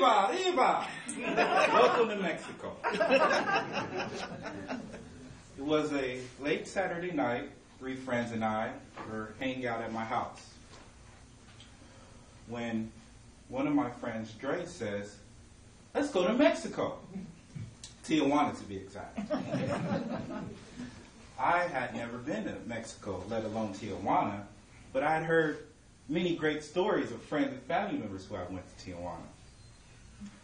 Viva, viva! Welcome to Mexico. It was a late Saturday night. 3 friends and I were hanging out at my house when one of my friends, Dre, says, let's go to Mexico. Tijuana, to be exact. I had never been to Mexico, let alone Tijuana, but I had heard many great stories of friends and family members who had went to Tijuana.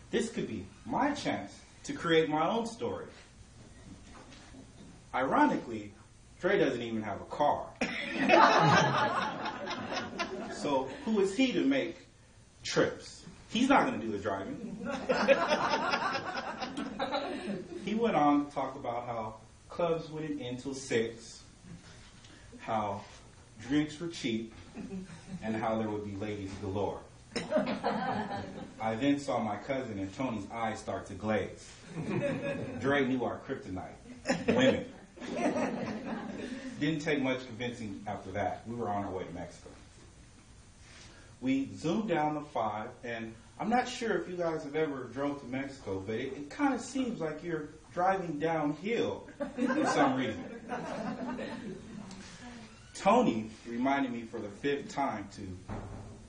This could be my chance to create my own story. Ironically, Dre doesn't even have a car. So who is he to make trips? He's not going to do the driving. He went on to talk about how clubs wouldn't end till 6, how drinks were cheap, and how there would be ladies galore. I then saw my cousin and Tony's eyes start to glaze. Dre knew our kryptonite, women. Didn't take much convincing after that. We were on our way to Mexico. We zoomed down the 5, and I'm not sure if you guys have ever drove to Mexico, but it kind of seems like you're driving downhill for some reason. Tony reminded me for the 5th time to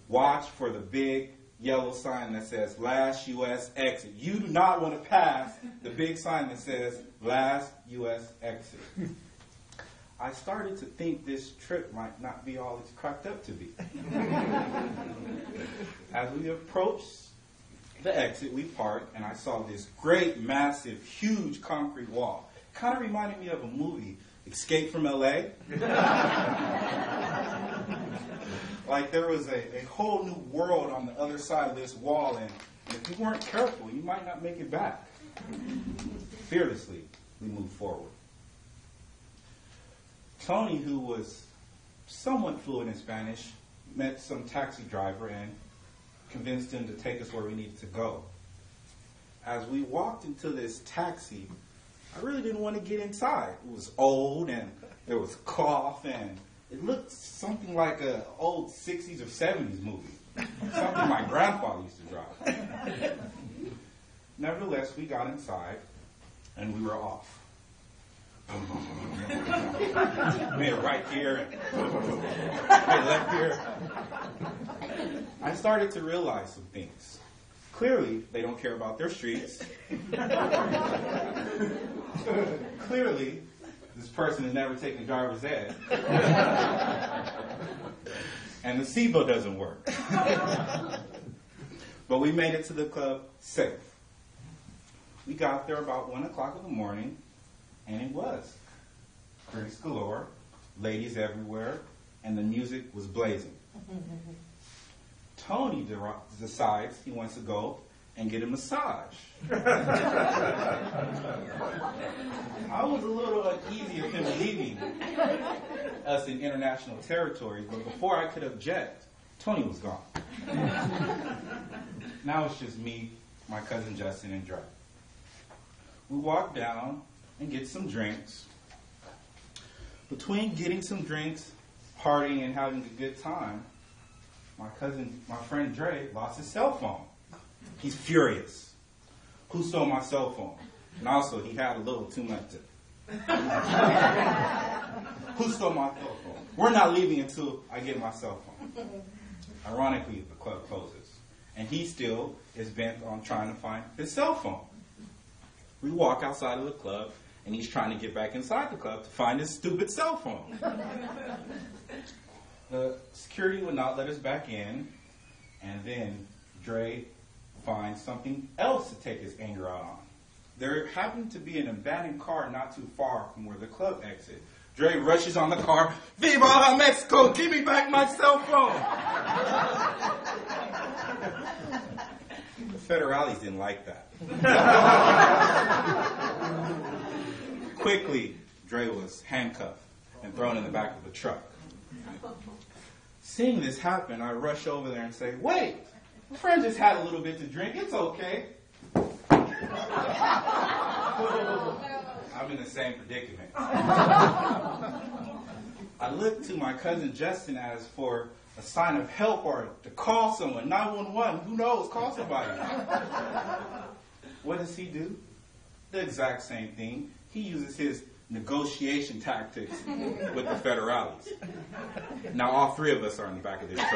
watch for the big yellow sign that says last U.S. exit. You do not want to pass the big sign that says last U.S. exit. I started to think this trip might not be all it's cracked up to be. As we approached the exit, we parked, and I saw this great, massive, huge concrete wall. Kind of reminded me of a movie, Escape from L.A. Like there was a whole new world on the other side of this wall, and if you weren't careful, you might not make it back. Fearlessly, we moved forward. Tony, who was somewhat fluent in Spanish, met some taxi driver and convinced him to take us where we needed to go. As we walked into this taxi, I really didn't want to get inside. It was old, and there was cloth, and it looked something like an old 60s or 70s movie. Something my grandfather used to drive. Nevertheless, we got inside, and we were off. Made a right here, made a left here. I started to realize some things. Clearly, they don't care about their streets. Clearly, this person has never taken driver's ed. And the seatbelt doesn't work. But we made it to the club safe. We got there about 1 o'clock in the morning, and it was drinks galore, ladies everywhere, and the music was blazing. Tony decides he wants to go and get a massage. I was a little uneasy of him leaving us in international territories, but before I could object, Tony was gone. Now it's just me, my cousin Justin, and Dre. We walk down and get some drinks. Between getting some drinks, partying, and having a good time, my friend Dre, lost his cell phone. He's furious. Who stole my cell phone? And also, he had a little too much to... Who stole my cell phone? We're not leaving until I get my cell phone. Ironically, the club closes. And he still is bent on trying to find his cell phone. We walk outside of the club, and he's trying to get back inside the club to find his stupid cell phone. The security would not let us back in, and then Dre finds something else to take his anger out on. There happened to be an abandoned car not too far from where the club exit. Dre rushes on the car, Viva Mexico, give me back my cell phone! The federales didn't like that. Quickly, Dre was handcuffed and thrown in the back of the truck. Seeing this happen, I rush over there and say, wait, my friend just had a little bit to drink, it's okay. I'm in the same predicament. I looked to my cousin Justin as for a sign of help or to call someone, 911, who knows, call somebody. What does he do? The exact same thing. He uses his negotiation tactics with the federales. Now all three of us are in the back of this truck.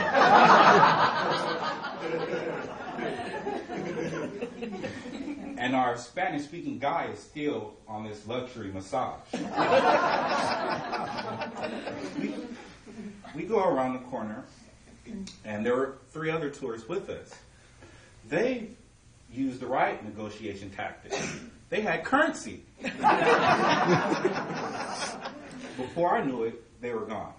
And our Spanish-speaking guy is still on this luxury massage. We go around the corner, and there were three other tourists with us. They used the right negotiation tactic. They had currency. Before I knew it, they were gone.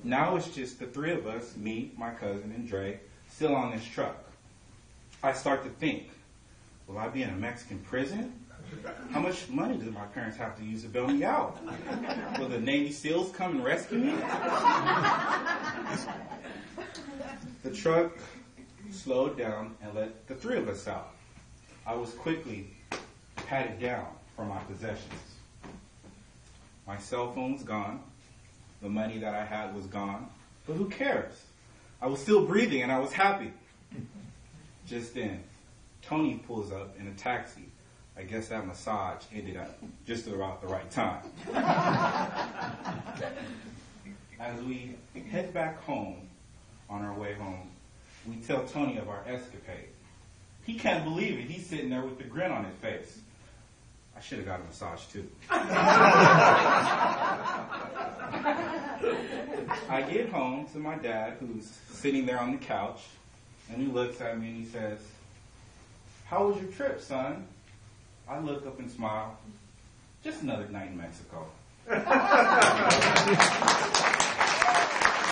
Now it's just the three of us, me, my cousin, and Dre, still on this truck. I start to think, will I be in a Mexican prison? How much money do my parents have to use to bail me out? Will the Navy SEALs come and rescue me? The truck slowed down and let the three of us out. I was quickly patted down for my possessions. My cell phone was gone. The money that I had was gone. But who cares? I was still breathing and I was happy. Just then, Tony pulls up in a taxi. I guess that massage ended up just about the right time. As we head back home, on our way home, we tell Tony of our escapade. He can't believe it. He's sitting there with the grin on his face. I should have got a massage too. I get home to my dad, who's sitting there on the couch, and he looks at me and he says, "How was your trip, son?" I look up and smile. Just another night in Mexico.